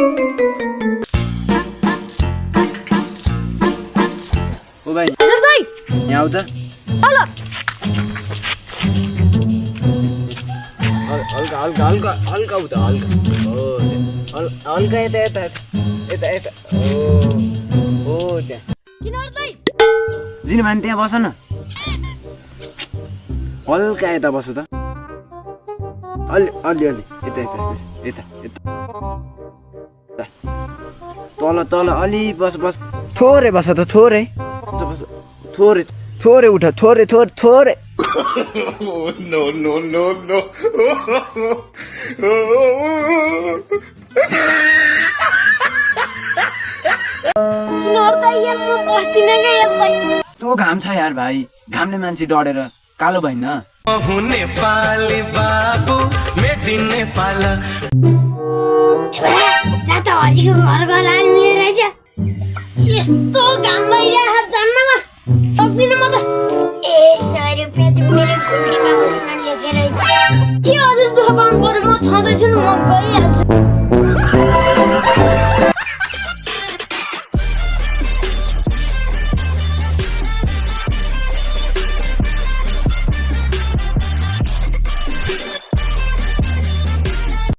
ओ भाइ हजुर दाइ यहाँ आउ त हेलो हल्का हल्का हल्का हल्का उता हल्का हो हल्का यता यता यता यता हो त्यहाँ किन दाइ जिनी भाइ त्यहाँ बस न हल्का यता बस त अलि अलि अलि यता यता यता यता तल तल अलि बस बस थोरै बस त थोरै बस थोरै थोरै उठ थोरै थोरै थोरै no, no, no, no. त्यो घाम छ यार भाइ घामले मान्छे डढेर कालो भएन नेपाली बाबु मेड इन नेपाल यस्तो घाम भइरहेको जान्नमा सक्दिनँ म त के हजुर दुःख पाउनु पर्यो म छँदैछु नि म गइहाल्छु